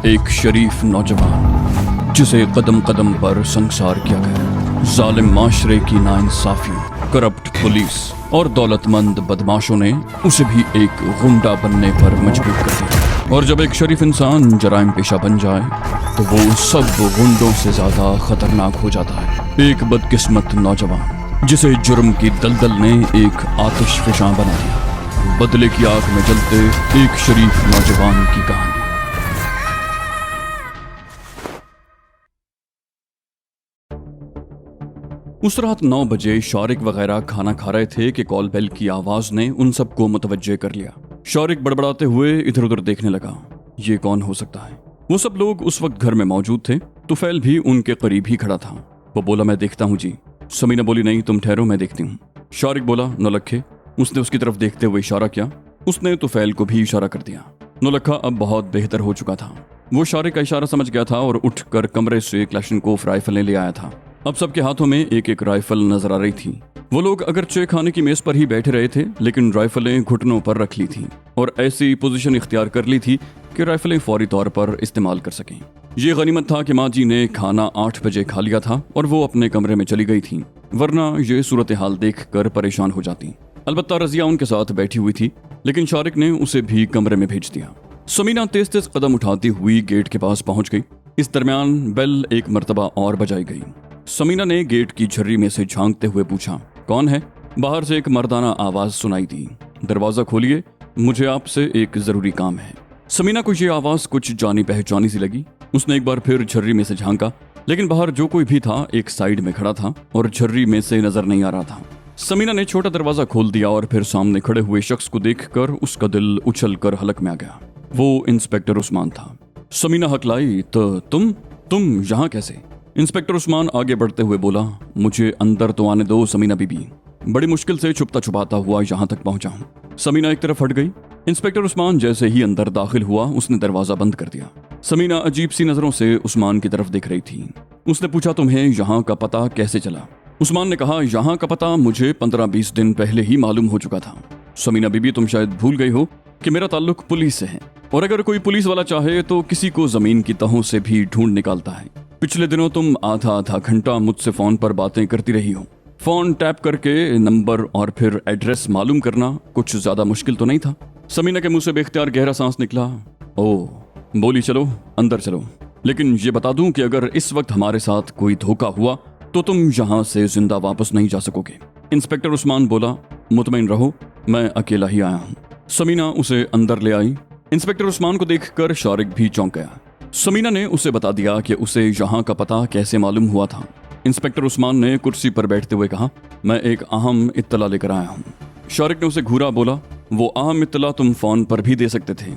एक शरीफ नौजवान जिसे कदम कदम पर संसार किया गया। जालिम माशरे की नाइंसाफियों, करप्ट पुलिस और दौलतमंद बदमाशों ने उसे भी एक गुंडा बनने पर मजबूर कर दिया। और जब एक शरीफ इंसान जराइम पेशा बन जाए तो वो सब गुंडों से ज्यादा खतरनाक हो जाता है। एक बदकिस्मत नौजवान जिसे जुर्म की दलदल ने एक आतिशफशां बना दिया। बदले की आग में जलते एक शरीफ नौजवान की कहानी। उस रात 9 बजे शौरिक वगैरह खाना खा रहे थे कि कॉल बेल की आवाज ने उन सबको मुतवज्जे कर लिया। शौरिक बड़बड़ाते हुए इधर उधर देखने लगा। ये कौन हो सकता है? वो सब लोग उस वक्त घर में मौजूद थे। तुफैल भी उनके करीब ही खड़ा था। वो बोला, मैं देखता हूँ जी। समीना बोली, नहीं तुम ठहरो, मैं देखती हूँ। शौरिक बोला, नौलखे। उसने उसकी तरफ देखते हुए इशारा किया। उसने तुफैल को भी इशारा कर दिया। नौलखा अब बहुत बेहतर हो चुका था। वो शौरिक का इशारा समझ गया था और उठकर कमरे से क्लैशनकोफ राइफलें ले आया था। अब सबके हाथों में एक एक राइफल नजर आ रही थी। वो लोग अगरचे खाने की मेज पर ही बैठे रहे थे, लेकिन राइफलें घुटनों पर रख ली थी और ऐसी पोजीशन इख्तियार कर ली थी कि राइफलें फौरी तौर पर इस्तेमाल कर सकें। ये गनीमत था कि माँ जी ने खाना 8 बजे खा लिया था और वो अपने कमरे में चली गई थी, वरना ये सूरत हाल देख कर परेशान हो जाती। अलबत्ता रजिया उनके साथ बैठी हुई थी, लेकिन शौरिक ने उसे भी कमरे में भेज दिया। समीना तेज तेज कदम उठाती हुई गेट के पास पहुंच गई। इस दरमियान बेल एक मर्तबा और बजाई गई। समीना ने गेट की झर्री में से झांकते हुए पूछा, कौन है? बाहर से एक मर्दाना आवाज सुनाई दी, दरवाजा खोलिए, मुझे आपसे एक जरूरी काम है। समीना को ये आवाज कुछ जानी पहचानी सी लगी। उसने एक बार फिर झर्री में से झांका, लेकिन बाहर जो कोई भी था एक साइड में खड़ा था और झर्री में से नजर नहीं आ रहा था। समीना ने छोटा दरवाजा खोल दिया और फिर सामने खड़े हुए शख्स को देखकर उसका दिल उछल कर हलक में आ गया। वो इंस्पेक्टर उस्मान था। समीना हकलाई, तो तुम यहाँ कैसे? इंस्पेक्टर उस्मान आगे बढ़ते हुए बोला, मुझे अंदर तो आने दो समीना बीबी। बड़ी मुश्किल से छुपता छुपाता हुआ यहाँ तक पहुंचा हूँ। समीना एक तरफ हट गई। इंस्पेक्टर उस्मान जैसे ही अंदर दाखिल हुआ उसने दरवाजा बंद कर दिया। समीना अजीब सी नजरों से उस्मान की तरफ देख रही थी। उसने पूछा, तुम्हें यहाँ का पता कैसे चला? उस्मान ने कहा, यहाँ का पता मुझे 15-20 दिन पहले ही मालूम हो चुका था। समीना बीबी, तुम शायद भूल गई हो कि मेरा ताल्लुक पुलिस से है, और अगर कोई पुलिस वाला चाहे तो किसी को जमीन की तहों से भी ढूंढ निकालता है। पिछले दिनों तुम आधा घंटा मुझसे फोन पर बातें करती रही हो। फोन टैप करके नंबर और फिर एड्रेस मालूम करना कुछ ज्यादा मुश्किल तो नहीं था। समीना के मुंह से बेख्तियार गहरा सांस निकला। ओह, बोली, चलो अंदर चलो, लेकिन ये बता दूं कि अगर इस वक्त हमारे साथ कोई धोखा हुआ तो तुम यहाँ से जिंदा वापस नहीं जा सकोगे। इंस्पेक्टर उस्मान बोला, मुतमईन रहो, मैं अकेला ही आया हूँ। समीना उसे अंदर ले आई। इंस्पेक्टर उस्मान को देखकर शौरिक भी चौंक गया। समीना ने उसे बता दिया कि उसे यहाँ का पता कैसे मालूम हुआ था। इंस्पेक्टर उस्मान ने कुर्सी पर बैठते हुए कहा, मैं एक अहम इत्तला लेकर आया हूँ। शौरिक ने उसे घूरा, बोला, वो अहम इत्तला तुम फोन पर भी दे सकते थे,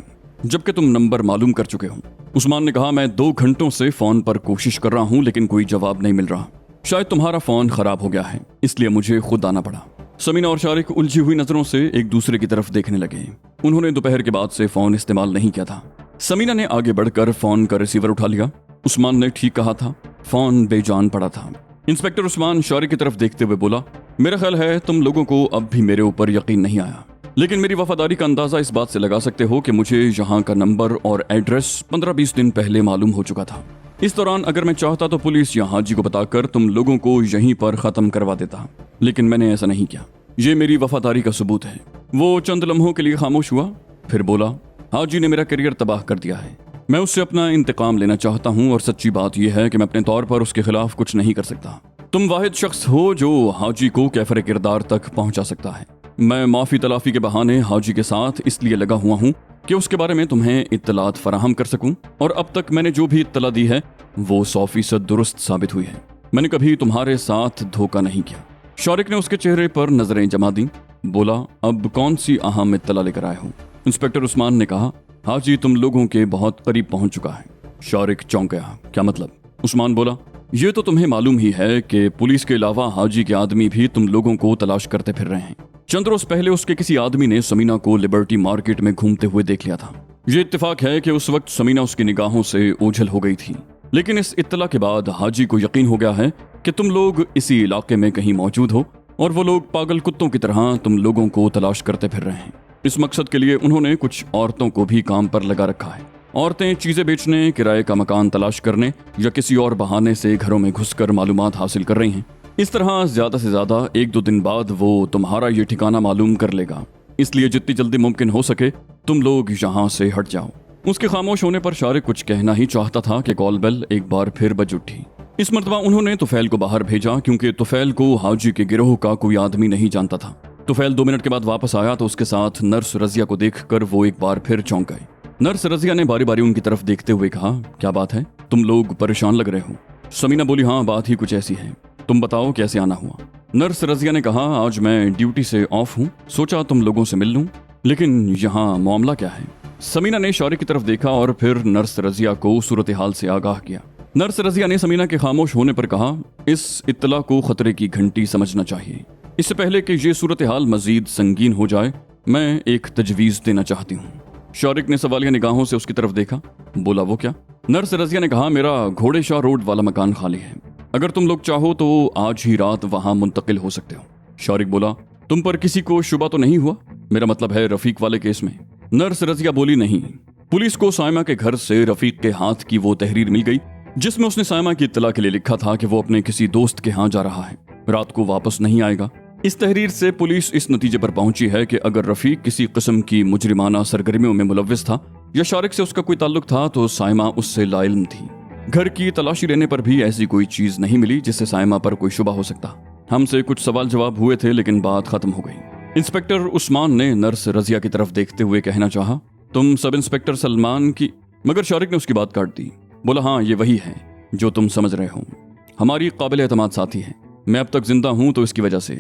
जबकि तुम नंबर मालूम कर चुके हो। उस्मान ने कहा, मैं 2 घंटों से फोन पर कोशिश कर रहा हूँ, लेकिन कोई जवाब नहीं मिल रहा। शायद तुम्हारा फोन खराब हो गया है, इसलिए मुझे खुद आना पड़ा। समीना और शौरिक उलझी हुई नजरों से एक दूसरे की तरफ देखने लगे। उन्होंने दोपहर के बाद से फोन इस्तेमाल नहीं किया था। समीना ने आगे बढ़कर फोन का रिसीवर उठा लिया। उस्मान ने ठीक कहा था, फोन बेजान पड़ा था। इंस्पेक्टर उस्मान शौरिक की तरफ देखते हुए बोला, मेरा ख्याल है तुम लोगों को अब भी मेरे ऊपर यकीन नहीं आया, लेकिन मेरी वफादारी का अंदाजा इस बात से लगा सकते हो कि मुझे यहाँ का नंबर और एड्रेस 15-20 दिन पहले मालूम हो चुका था। इस दौरान अगर मैं चाहता तो पुलिस या हाजी को बताकर तुम लोगों को यहीं पर खत्म करवा देता, लेकिन मैंने ऐसा नहीं किया। ये मेरी वफादारी का सबूत है। वो चंद लम्हों के लिए खामोश हुआ, फिर बोला, हाजी ने मेरा करियर तबाह कर दिया है। मैं उससे अपना इंतकाम लेना चाहता हूँ और सच्ची बात यह है कि मैं अपने तौर पर उसके खिलाफ कुछ नहीं कर सकता। तुम वाहिद शख्स हो जो हाजी को कैफर किरदार तक पहुंचा सकता है। मैं माफी तलाफी के बहाने हाजी के साथ इसलिए लगा हुआ हूँ कि उसके बारे में तुम्हें इत्तलात फराहम कर सकूं, और अब तक मैंने जो भी इत्तला दी है वो 100% दुरुस्त साबित हुई है। मैंने कभी तुम्हारे साथ धोखा नहीं किया। शौरिक ने उसके चेहरे पर नजरें जमा दी। बोला, अब कौन सी अहम इत्तला लेकर आए हो? इंस्पेक्टर उस्मान ने कहा, हाजी तुम लोगों के बहुत करीब पहुंच चुका है। शौरिक चौंक गया, क्या मतलब? उस्मान बोला, ये तो तुम्हें मालूम ही है कि पुलिस के अलावा हाजी के आदमी भी तुम लोगों को तलाश करते फिर रहे हैं। चंद रोज पहले उसके किसी आदमी ने समीना को लिबर्टी मार्केट में घूमते हुए देख लिया था। ये इत्तेफाक है कि उस वक्त समीना उसकी निगाहों से ओझल हो गई थी, लेकिन इस इत्तला के बाद हाजी को यकीन हो गया है कि तुम लोग इसी इलाके में कहीं मौजूद हो, और वो लोग पागल कुत्तों की तरह तुम लोगों को तलाश करते फिर रहे हैं। इस मकसद के लिए उन्होंने कुछ औरतों को भी काम पर लगा रखा है, औरतें चीजें बेचने, किराए का मकान तलाश करने या किसी और बहाने से घरों में घुसकर मालूमात हासिल कर रही हैं। इस तरह ज्यादा से ज्यादा 1-2 दिन बाद वो तुम्हारा ये ठिकाना मालूम कर लेगा। इसलिए जितनी जल्दी मुमकिन हो सके तुम लोग यहाँ से हट जाओ। उसके खामोश होने पर शारिक कुछ कहना ही चाहता था कि कॉल बेल एक बार फिर बज उठी। इस मर्तबा उन्होंने तुफैल को बाहर भेजा, क्योंकि तुफैल को हाजी के गिरोह का कोई आदमी नहीं जानता था। तुफैल 2 मिनट के बाद वापस आया तो उसके साथ नर्स रजिया को देखकर वो एक बार फिर चौंक गए। नर्स रजिया ने बारी बारी उनकी तरफ देखते हुए कहा, क्या बात है, तुम लोग परेशान लग रहे हो। समीना बोली, हाँ बात ही कुछ ऐसी है, तुम बताओ कैसे आना हुआ। नर्स रजिया ने कहा, आज मैं ड्यूटी से ऑफ हूँ, सोचा तुम लोगों से मिल लूं, लेकिन यहाँ मामला क्या है। समीना ने शारिक की तरफ देखा और फिर नर्स रजिया को सूरत हाल से आगाह किया। नर्स रजिया ने समीना के खामोश होने पर कहा, इस इत्तला को खतरे की घंटी समझना चाहिए। इससे पहले कि ये सूरत हाल मजीद संगीन हो जाए, मैं एक तजवीज़ देना चाहती हूँ। शारिक ने सवालिया निगाहों से उसकी तरफ देखा। बोला, वो क्या। नर्स रजिया ने कहा, मेरा घोड़ेशाह रोड वाला मकान खाली है, अगर तुम लोग चाहो तो आज ही रात वहां मुंतकिल हो सकते हो। शारिक बोला, तुम पर किसी को शुबा तो नहीं हुआ, मेरा मतलब है रफीक वाले केस में। नर्स रजिया बोली, नहीं, पुलिस को सायमा के घर से रफीक के हाथ की वो तहरीर मिल गई जिसमें उसने सायमा की इत्तला के लिए लिखा था कि वो अपने किसी दोस्त के यहाँ जा रहा है, रात को वापस नहीं आएगा। इस तहरीर से पुलिस इस नतीजे पर पहुंची है कि अगर रफीक किसी किस्म की मुजरिमाना सरगर्मियों में मुलव्विस था या शारिक से उसका कोई ताल्लुक था तो सायमा उससे लाइल्म थी। घर की तलाशी लेने पर भी ऐसी कोई चीज नहीं मिली जिससे सायमा पर कोई शुबा हो सकता। हमसे कुछ सवाल जवाब हुए थे लेकिन बात खत्म हो गई। इंस्पेक्टर उस्मान ने नर्स रजिया की तरफ देखते हुए कहना चाहा, तुम सब इंस्पेक्टर सलमान की। मगर शारिक ने उसकी बात काट दी। बोला, हाँ ये वही है जो तुम समझ रहे हो, हमारी काबिल एतमाद साथी है। मैं अब तक जिंदा हूं तो इसकी वजह से।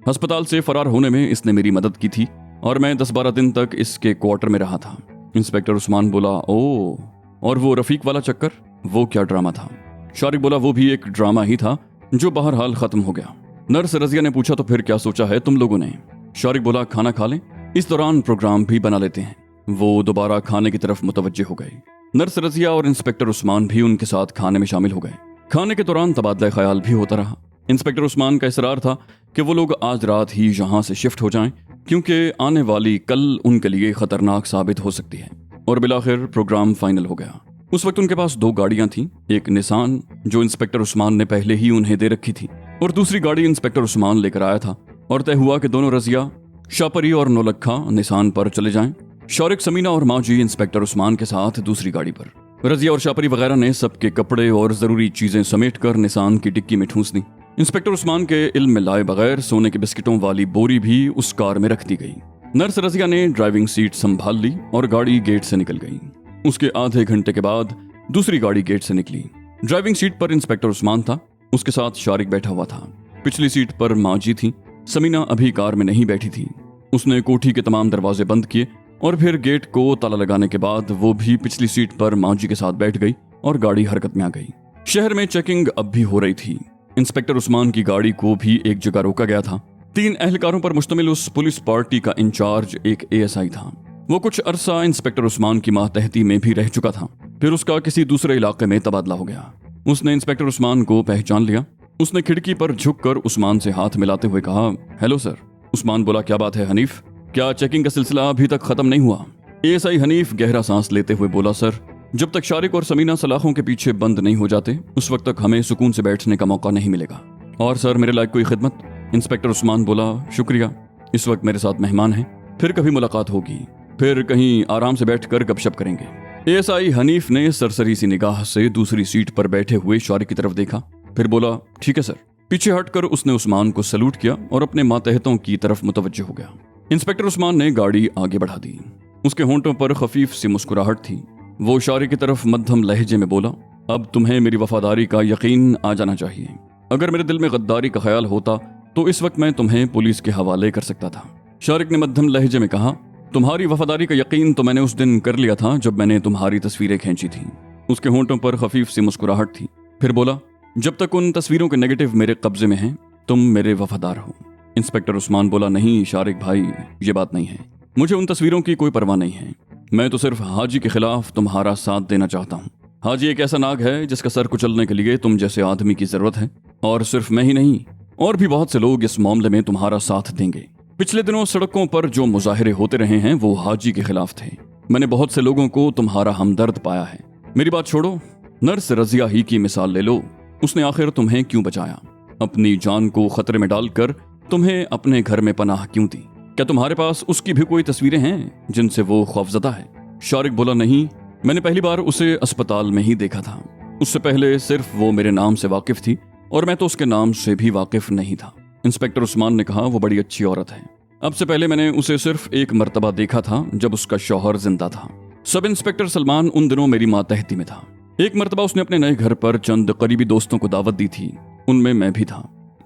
अस्पताल से फरार होने में इसने मेरी मदद की थी और मैं 10-12 दिन तक इसके क्वार्टर में रहा था। इंस्पेक्टर उस्मान बोला, ओ, और वो रफीक वाला चक्कर, वो क्या ड्रामा था। शारिक बोला, वो भी एक ड्रामा ही था जो बहरहाल खत्म हो गया। नर्स रजिया ने पूछा, तो फिर क्या सोचा है तुम लोगों ने। शारिक बोला, खाना खा लें, इस दौरान प्रोग्राम भी बना लेते हैं। वो दोबारा खाने की तरफ मुतवज्जे हो गए। नर्स रजिया और इंस्पेक्टर उस्मान भी उनके साथ खाने में शामिल हो गए। खाने के दौरान तबादला ख्याल भी होता रहा। इंस्पेक्टर उस्मान का इसरार था कि वो लोग आज रात ही यहाँ से शिफ्ट हो जाएं, क्योंकि आने वाली कल उनके लिए खतरनाक साबित हो सकती है। और बिलाखिर प्रोग्राम फाइनल हो गया। उस वक्त उनके पास 2 गाड़ियां थीं, एक निसान जो इंस्पेक्टर उस्मान ने पहले ही उन्हें दे रखी थी और दूसरी गाड़ी इंस्पेक्टर उस्मान लेकर आया था। और तय हुआ कि दोनों रजिया, शापरी और नौलखा निसान पर चले जाएं। शारिक, समीना और माजी इंस्पेक्टर उस्मान के साथ दूसरी गाड़ी पर। रजिया और शापरी वगैरह ने सबके कपड़े और जरूरी चीजें समेटकर निसान की डिक्की में ठूंस दी। इंस्पेक्टर उस्मान के इल्म में लाए बगैर सोने के बिस्किटों वाली बोरी भी उस कार में रख दी गई। नर्स रजिया ने ड्राइविंग सीट संभाल ली और गाड़ी गेट से निकल गई। उसके आधे घंटे के बाद दूसरी गाड़ी गेट से निकली। ड्राइविंग सीट पर इंस्पेक्टर उस्मान था, उसके साथ शारिक बैठा हुआ था। पिछली सीट पर माजी थी। समीना अभी कार में नहीं बैठी थी। उसने कोठी के तमाम दरवाजे बंद किए और फिर गेट को ताला लगाने के बाद वो भी पिछली सीट पर माजी के साथ बैठ गई और गाड़ी हरकत में आ गई। शहर में चेकिंग अब भी हो रही थी। इंस्पेक्टर उस्मान की गाड़ी को भी एक जगह रोका गया था। 3 एहलकारों पर मुश्तमिल उस पुलिस पार्टी का इंचार्ज एक ASI था। वो कुछ अरसा इंस्पेक्टर उस्मान की मातहती में भी रह चुका था, फिर उसका किसी दूसरे इलाके में तबादला हो गया। उसने इंस्पेक्टर उस्मान को पहचान लिया। उसने खिड़की पर झुककर उस्मान से हाथ मिलाते हुए कहा, हेलो सर। उस्मान बोला, क्या बात है हनीफ, क्या चेकिंग का सिलसिला अभी तक खत्म नहीं हुआ। ASI हनीफ गहरा सांस लेते हुए बोला, सर, जब तक शारिक और समीना सलाखों के पीछे बंद नहीं हो जाते उस वक्त तक हमें सुकून से बैठने का मौका नहीं मिलेगा। और सर, मेरे लायक कोई खिदमत। इंस्पेक्टर उस्मान बोला, शुक्रिया, इस वक्त मेरे साथ मेहमान हैं, फिर कभी मुलाकात होगी, फिर कहीं आराम से बैठकर गपशप करेंगे। ASI हनीफ ने सरसरी सी निगाह से दूसरी सीट पर बैठे हुए शारिक की तरफ देखा, फिर बोला, ठीक है सर। पीछे हटकर उसने उस्मान को सलूट किया और अपने मातहतों की तरफ मुतवज्जे हो गया। इंस्पेक्टर उस्मान ने गाड़ी आगे बढ़ा दी। उसके होंठों पर खफीफ सी मुस्कुराहट थी। वो शारिक की तरफ मध्यम लहजे में बोला, अब तुम्हें मेरी वफादारी का यकीन आ जाना चाहिए। अगर मेरे दिल में गद्दारी का ख्याल होता तो इस वक्त मैं तुम्हें पुलिस के हवाले कर सकता था। शारिक ने मध्यम लहजे में कहा, तुम्हारी वफादारी का यकीन तो मैंने उस दिन कर लिया था जब मैंने तुम्हारी तस्वीरें खींची थी। उसके होंठों पर खफीफ सी मुस्कुराहट थी। फिर बोला, जब तक उन तस्वीरों के नेगेटिव मेरे कब्जे में हैं तुम मेरे वफादार हो। इंस्पेक्टर उस्मान बोला, नहीं शारिक भाई, ये बात नहीं है, मुझे उन तस्वीरों की कोई परवाह नहीं है। मैं तो सिर्फ हाजी के खिलाफ तुम्हारा साथ देना चाहता हूँ। हाजी एक ऐसा नाग है जिसका सर कुचलने के लिए तुम जैसे आदमी की जरूरत है, और सिर्फ मैं ही नहीं, और भी बहुत से लोग इस मामले में तुम्हारा साथ देंगे। पिछले दिनों सड़कों पर जो मुजाहिरे होते रहे हैं वो हाजी के खिलाफ थे। मैंने बहुत से लोगों को तुम्हारा हमदर्द पाया है। मेरी बात छोड़ो, नर्स रजिया ही की मिसाल ले लो। उसने आखिर तुम्हें क्यों बचाया? अपनी जान को खतरे में डालकर तुम्हें अपने घर में पनाह क्यों दी? क्या तुम्हारे पास उसकी भी कोई तस्वीरें हैं जिनसे वो खौफजदा है? शारिक बोला, नहीं, मैंने पहली बार उसे अस्पताल में ही देखा था। उससे पहले सिर्फ वो मेरे नाम से वाकिफ थी और मैं तो उसके नाम से भी वाकिफ नहीं था। इंस्पेक्टर उस्मान ने कहा, वो बड़ी अच्छी औरत है। अब से पहले मैंने उसे सिर्फ एक मर्तबा देखा था, जब उसका शौहर जिंदा था। सब इंस्पेक्टर सलमान उन दिनों मेरी मातहती में था। एक मर्तबा उसने अपने नए घर पर चंद करीबी दोस्तों को दावत दी थी, उनमें मैं भी था।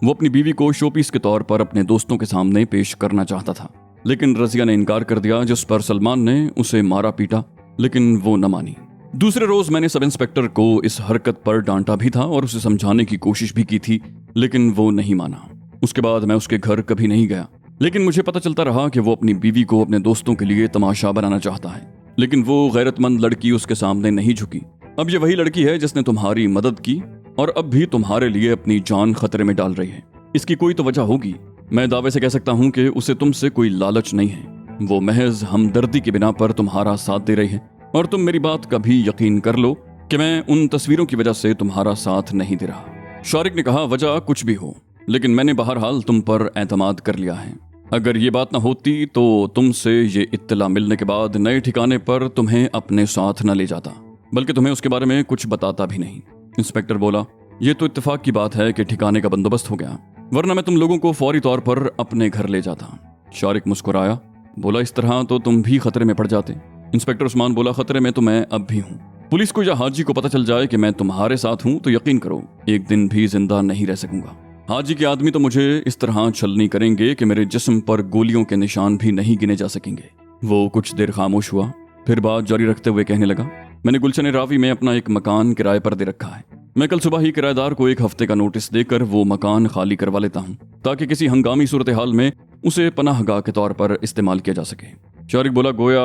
वो अपनी बीवी को शोपीस के तौर पर अपने दोस्तों के सामने पेश करना चाहता था, लेकिन रजिया ने इनकार कर दिया, जिस पर सलमान ने उसे मारा पीटा, लेकिन वो न मानी। दूसरे रोज मैंने सब इंस्पेक्टर को इस हरकत पर डांटा भी था और उसे समझाने की कोशिश भी की थी, लेकिन वो नहीं माना। उसके बाद मैं उसके घर कभी नहीं गया, लेकिन मुझे पता चलता रहा कि वो अपनी बीवी को अपने दोस्तों के लिए तमाशा बनाना चाहता है। लेकिन वो गैरतमंद लड़की उसके सामने नहीं झुकी। अब ये वही लड़की है जिसने तुम्हारी मदद की और अब भी तुम्हारे लिए अपनी जान खतरे में डाल रही है। इसकी कोई तो वजह होगी। मैं दावे से कह सकता हूँ कि उसे तुमसे कोई लालच नहीं है। वो महज हमदर्दी के बिना पर तुम्हारा साथ दे रही है, और तुम मेरी बात का भी यकीन कर लो कि मैं उन तस्वीरों की वजह से तुम्हारा साथ नहीं दे रहा। शारिक ने कहा, वजह कुछ भी हो, लेकिन मैंने बहरहाल तुम पर एतमाद कर लिया है। अगर ये बात ना होती तो तुमसे ये इत्तला मिलने के बाद नए ठिकाने पर तुम्हें अपने साथ न ले जाता, बल्कि तुम्हें उसके बारे में कुछ बताता भी नहीं। इंस्पेक्टर बोला, ये तो इत्तेफाक की बात है कि ठिकाने का बंदोबस्त हो गया, वरना मैं तुम लोगों को फौरी तौर पर अपने घर ले जाता। शारिक मुस्कुराया, बोला, इस तरह तो तुम भी खतरे में पड़ जाते। इंस्पेक्टर उस्मान बोला, खतरे में तो मैं अब भी हूँ। पुलिस को या हाजी को पता चल जाए कि मैं तुम्हारे साथ हूँ तो यकीन करो एक दिन भी जिंदा नहीं रह सकूंगा। हाजी के आदमी तो मुझे इस तरह छलनी करेंगे कि मेरे जिस्म पर गोलियों के निशान भी नहीं गिने जा सकेंगे। वो कुछ देर खामोश हुआ, फिर बात जारी रखते हुए कहने लगा, मैंने गुलशन रावी में अपना एक मकान किराए पर दे रखा है। मैं कल सुबह ही किराएदार को 1 हफ्ते का नोटिस देकर वो मकान खाली करवा लेता हूँ, ताकि किसी हंगामी सूरत हाल में उसे पनाहगाह के तौर पर इस्तेमाल किया जा सके। शारिक बोला, गोया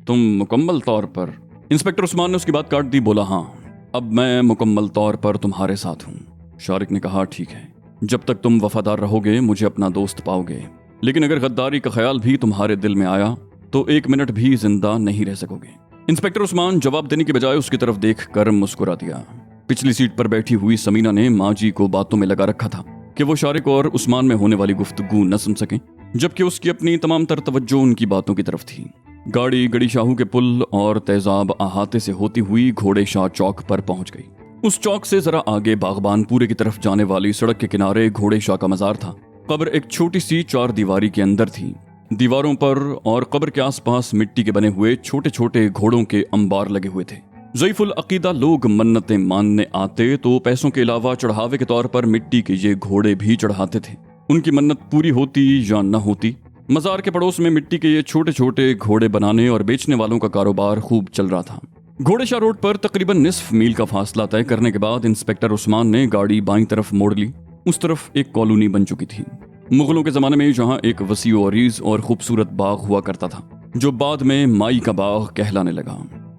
तुम मुकम्मल तौर पर। इंस्पेक्टर उस्मान ने उसकी बात काट दी, बोला, हाँ, अब मैं मुकम्मल तौर पर तुम्हारे साथ हूँ। शारिक ने कहा, ठीक है, जब तक तुम वफादार रहोगे मुझे अपना दोस्त पाओगे, लेकिन अगर गद्दारी का ख्याल भी तुम्हारे दिल में आया तो 1 मिनट भी जिंदा नहीं रह सकोगे। इंस्पेक्टर उस्मान जवाब देने की बजाय उसकी तरफ देख कर मुस्कुरा दिया। पिछली सीट पर बैठी हुई समीना ने माँ जी को बातों में लगा रखा था कि वो शारिक और उस्मान में होने वाली गुफ्तगू न सुन सकें, जबकि उसकी अपनी तमाम तर तवज्जो उनकी बातों की तरफ थी। गाड़ी गड़ी शाहू के पुल और तेजाब अहाते से होती हुई घोड़े शाह चौक पर पहुंच गई। उस चौक से जरा आगे बागबानपुरे की तरफ जाने वाली सड़क के किनारे घोड़े शाह का मजार था। कब्र एक छोटी सी 4 दीवारी के अंदर थी। दीवारों पर और कब्र के आसपास मिट्टी के बने हुए छोटे छोटे घोड़ों के अंबार लगे हुए थे। ज़ईफुल अकीदा लोग मन्नतें मानने आते तो पैसों के अलावा चढ़ावे के तौर पर मिट्टी के ये घोड़े भी चढ़ाते थे। उनकी मन्नत पूरी होती या न होती, मजार के पड़ोस में मिट्टी के ये छोटे छोटे घोड़े बनाने और बेचने वालों का कारोबार खूब चल रहा था। घोड़े शाह रोड पर तकरीबन निस्फ मील का फासला तय करने के बाद इंस्पेक्टर उस्मान ने गाड़ी बाईं तरफ मोड़ ली। उस तरफ एक कॉलोनी बन चुकी थी। मुगलों के जमाने में जहां एक वसीओ अरीज और खूबसूरत बाग हुआ करता था, जो बाद में माई का बाग कहलाने लगा।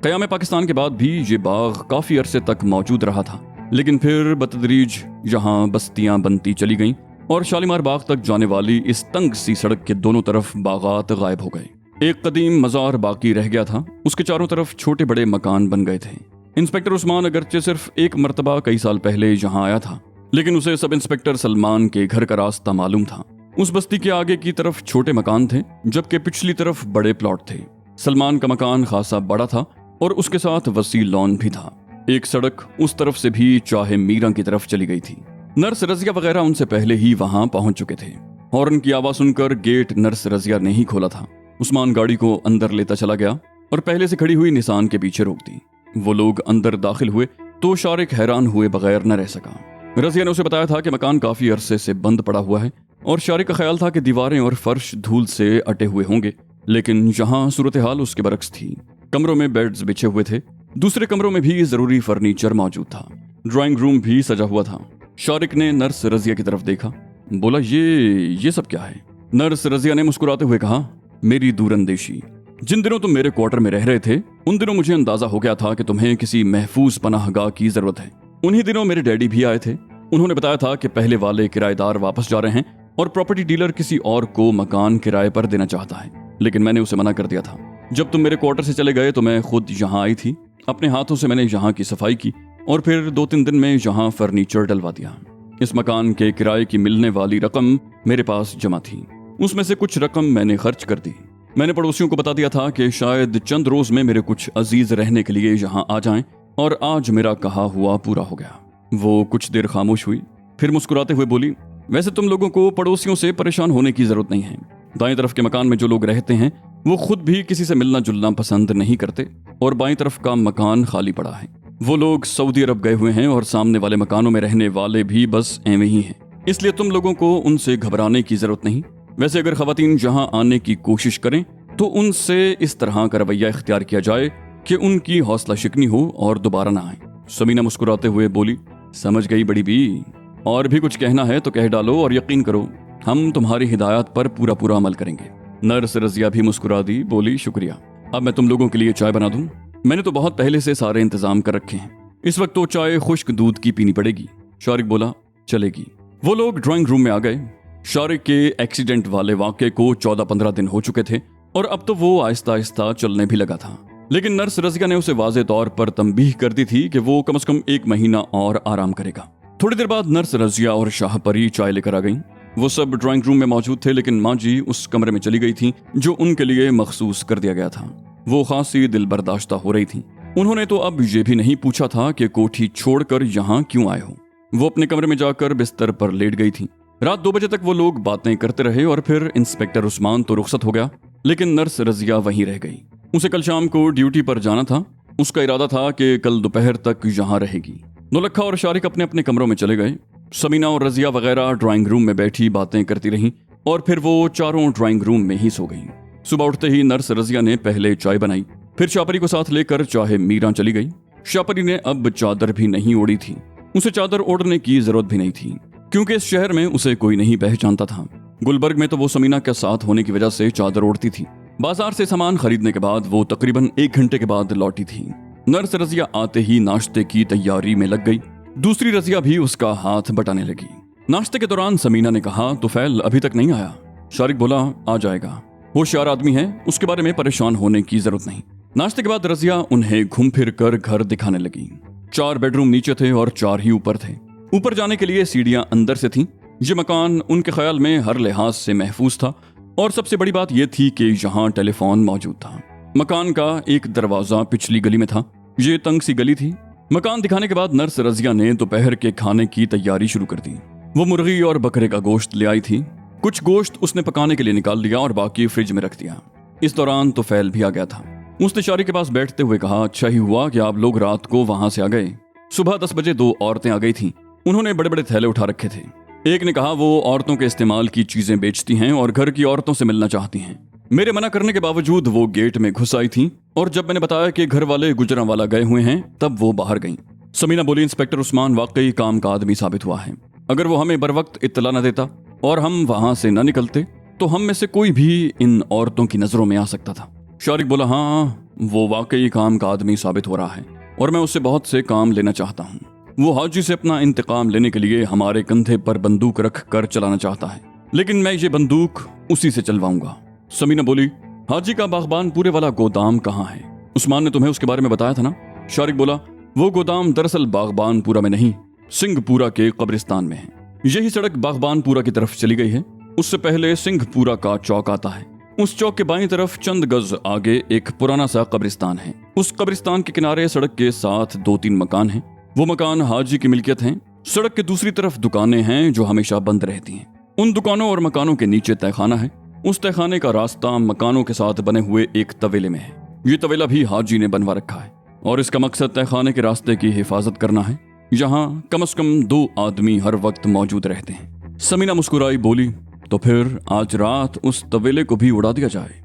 क़याम पाकिस्तान के बाद भी ये बाग काफी अरसे तक मौजूद रहा था, लेकिन फिर बतदरीज यहाँ बस्तियां बनती चली गईं और शालीमार बाग तक जाने वाली इस तंग सी सड़क के दोनों तरफ बागात गायब हो गए। एक कदीम मजार बाकी रह गया था, उसके चारों तरफ छोटे बड़े मकान बन गए थे। इंस्पेक्टर उस्मान अगरचे सिर्फ एक मर्तबा कई साल पहले यहाँ आया था, लेकिन उसे सब इंस्पेक्टर सलमान के घर का रास्ता मालूम था। उस बस्ती के आगे की तरफ छोटे मकान थे, जबकि पिछली तरफ बड़े प्लॉट थे। सलमान का मकान खासा बड़ा था और उसके साथ वसी लॉन भी था। एक सड़क उस तरफ से भी चाहे मीरा की तरफ चली गई थी। नर्स रजिया वगैरह उनसे पहले ही वहां पहुंच चुके थे। हॉर्न की आवाज सुनकर गेट नर्स रजिया ने ही खोला था। उस्मान गाड़ी को अंदर लेता चला गया और पहले से खड़ी हुई निशान के पीछे रोक दी। वो लोग अंदर दाखिल हुए तो शारिक हैरान हुए बगैर न रह सका। रजिया ने उसे बताया था कि मकान काफी अरसे से बंद पड़ा हुआ है और शारिक का ख्याल था कि दीवारें और फर्श धूल से अटे हुए होंगे, लेकिन यहाँ सूरत हाल उसके बरक्स थी। कमरों में बेड्स बिछे हुए थे, दूसरे कमरों में भी जरूरी फर्नीचर मौजूद था। ड्राइंग रूम भी सजा हुआ था। शारिक ने नर्स रजिया की तरफ देखा, बोला, ये सब क्या है? नर्स रजिया ने मुस्कुराते हुए कहा, मेरी दूरंदेशी। जिन दिनों तुम मेरे क्वार्टर में रह रहे थे, उन दिनों मुझे अंदाजा हो गया था कि तुम्हें किसी महफूज पनाहगाह की जरूरत है। उन्हीं दिनों मेरे डैडी भी आए थे। उन्होंने बताया था कि पहले वाले किराएदार वापस जा रहे हैं और प्रॉपर्टी डीलर किसी और को मकान किराए पर देना चाहता है, लेकिन मैंने उसे मना कर दिया था। जब तुम मेरे क्वार्टर से चले गए तो मैं खुद यहाँ आई थी। अपने हाथों से मैंने यहाँ की सफाई की और फिर 2-3 दिन में यहाँ फर्नीचर डलवा दिया। इस मकान के किराए की मिलने वाली रकम मेरे पास जमा थी, उसमें से कुछ रकम मैंने खर्च कर दी। मैंने पड़ोसियों को बता दिया था कि शायद चंद रोज में मेरे कुछ अजीज रहने के लिए यहाँ आ जाएं, और आज मेरा कहा हुआ पूरा हो गया। वो कुछ देर खामोश हुई, फिर मुस्कुराते हुए बोली, वैसे तुम लोगों को पड़ोसियों से परेशान होने की जरूरत नहीं है। दाएं तरफ के मकान में जो लोग रहते हैं वो खुद भी किसी से मिलना जुलना पसंद नहीं करते, और बाईं तरफ का मकान खाली पड़ा है। वो लोग सऊदी अरब गए हुए हैं और सामने वाले मकानों में रहने वाले भी बस एवं ही हैं। इसलिए तुम लोगों को उनसे घबराने की जरूरत नहीं। वैसे अगर खवातीन जहां आने की कोशिश करें तो उनसे इस तरह का रवैया इख्तियार किया जाए कि उनकी हौसला शिकनी हो और दोबारा ना आए। समीना मुस्कुराते हुए बोली, समझ गई बड़ी बी, और भी कुछ कहना है तो कह डालो, और यकीन करो हम तुम्हारी हिदायत पर पूरा पूरा अमल करेंगे। नर्स रजिया भी मुस्कुरा दी, बोली, शुक्रिया। अब मैं तुम लोगों के लिए चाय बना दूं? मैंने तो बहुत पहले से सारे इंतजाम कर रखे हैं। इस वक्त तो चाय खुश्क दूध की पीनी पड़ेगी। शारिक बोला, चलेगी। वो लोग ड्राइंग रूम में आ गए। शारिक के एक्सीडेंट वाले वाक़े को 14-15 दिन हो चुके थे और अब तो वो आहिस्ता आहिस्ता चलने भी लगा था, लेकिन नर्स रजिया ने उसे वाज़े तौर पर तंबीह कर दी थी कि वो कम से कम 1 महीना और आराम करेगा। थोड़ी देर बाद नर्स रजिया और शाहपरी चाय लेकर आ गईं। वो सब ड्राइंग रूम में मौजूद थे, लेकिन माँ जी उस कमरे में चली गई थी जो उनके लिए मखसूस कर दिया गया था। वो खासी दिल बर्दाश्ता हो रही थी। उन्होंने तो अब ये भी नहीं पूछा था कि कोठी छोड़कर यहाँ क्यों आए हो। वो अपने कमरे में जाकर बिस्तर पर लेट गई थी। रात 2 बजे तक वो लोग बातें करते रहे और फिर इंस्पेक्टर उस्मान तो रुखसत हो गया, लेकिन नर्स रजिया वहीं रह गई। उसे कल शाम को ड्यूटी पर जाना था। उसका इरादा था कि कल दोपहर तक यहाँ रहेगी। नौलखा और शारिक अपने अपने कमरों में चले गए। समीना और रजिया वगैरह ड्राइंग रूम में बैठी बातें करती रहीं और फिर वो चारों ड्राइंग रूम में ही सो गईं। सुबह उठते ही नर्स रजिया ने पहले चाय बनाई, फिर शापरी को साथ लेकर चाहे मीरा चली गई। शापरी ने अब चादर भी नहीं ओढ़ी थी। उसे चादर ओढ़ने की जरूरत भी नहीं थी, क्योंकि इस शहर में उसे कोई नहीं पहचानता था। गुलबर्ग में तो वो समीना के साथ होने की वजह से चादर ओढ़ती थी। बाजार से सामान खरीदने के बाद वो तकरीबन 1 घंटे के बाद लौटी थी। नर्स रजिया आते ही नाश्ते की तैयारी में लग गई। दूसरी रजिया भी उसका हाथ बटाने लगी। नाश्ते के दौरान समीना ने कहा, तुफैल अभी तक नहीं आया? शारिक बोला, आ जाएगा, होशियार आदमी है, उसके बारे में परेशान होने की जरूरत नहीं। नाश्ते के बाद रजिया उन्हें घूम फिर कर घर दिखाने लगी। 4 बेडरूम नीचे थे और 4 ही ऊपर थे। ऊपर जाने के लिए सीढ़ियां अंदर से थीं। ये मकान उनके ख्याल में हर लिहाज से महफूज था, और सबसे बड़ी बात यह थी कि यहाँ टेलीफोन मौजूद था। मकान का एक दरवाजा पिछली गली में था। ये तंग सी गली थी। मकान दिखाने के बाद नर्स रजिया ने दोपहर के खाने की तैयारी शुरू कर दी। वो मुर्गी और बकरे का गोश्त ले आई थी। कुछ गोश्त उसने पकाने के लिए निकाल लिया और बाकी फ्रिज में रख दिया। इस दौरान तुफैल भी आ गया था। उसने शारिक के पास बैठते हुए कहा, अच्छा ही हुआ कि आप लोग रात को वहां से आ गए। सुबह 10 बजे 2 औरतें आ गई थीं। उन्होंने बड़े बड़े थैले उठा रखे थे। एक ने कहा वो औरतों के इस्तेमाल की चीजें बेचती हैं और घर की औरतों से मिलना चाहती हैं। मेरे मना करने के बावजूद वो गेट में घुस आई थी, और जब मैंने बताया कि घर वाले गुजरांवाला गए हुए हैं तब वो बाहर गईं। समीना बोली, इंस्पेक्टर उस्मान वाकई काम का आदमी साबित हुआ है। अगर वो हमें बर वक्त इत्तला न देता और हम वहां से न निकलते तो हम में से कोई भी इन औरतों की नजरों में आ सकता था। शारिक बोला, हाँ, वो वाकई काम का आदमी साबित हो रहा है और मैं उससे बहुत से काम लेना चाहता हूँ। वो हाजी से अपना इंतकाम लेने के लिए हमारे कंधे पर बंदूक रख कर चलाना चाहता है, लेकिन मैं ये बंदूक उसी से चलवाऊंगा। समीना बोली, हाजी का बागबान पूरे वाला गोदाम कहाँ है? उस्मान ने तुम्हें उसके बारे में बताया था ना? शारिक बोला, वो गोदाम दरअसल बागबानपुरा में नहीं, सिंहपुरा के कब्रिस्तान में है। यही सड़क बागबानपुरा की तरफ चली गई है। उससे पहले सिंहपुरा का चौक आता है। उस चौक के बाईं तरफ चंद गज आगे एक पुराना सा कब्रिस्तान है। उस कब्रिस्तान के किनारे सड़क के साथ 2-3 मकान हैं। वो मकान हाजी की मिल्कियत हैं। सड़क के दूसरी तरफ दुकानें हैं जो हमेशा बंद रहती हैं। उन दुकानों और मकानों के नीचे तहखाना है। उस तहखाने का रास्ता मकानों के साथ बने हुए एक तवेले में है। ये तवेला भी हाजी ने बनवा रखा है और इसका मकसद तहखाने के रास्ते की हिफाजत करना है। यहाँ कम से कम 2 आदमी हर वक्त मौजूद रहते हैं। समीना मुस्कुराई, बोली, तो फिर आज रात उस तवेले को भी उड़ा दिया जाए।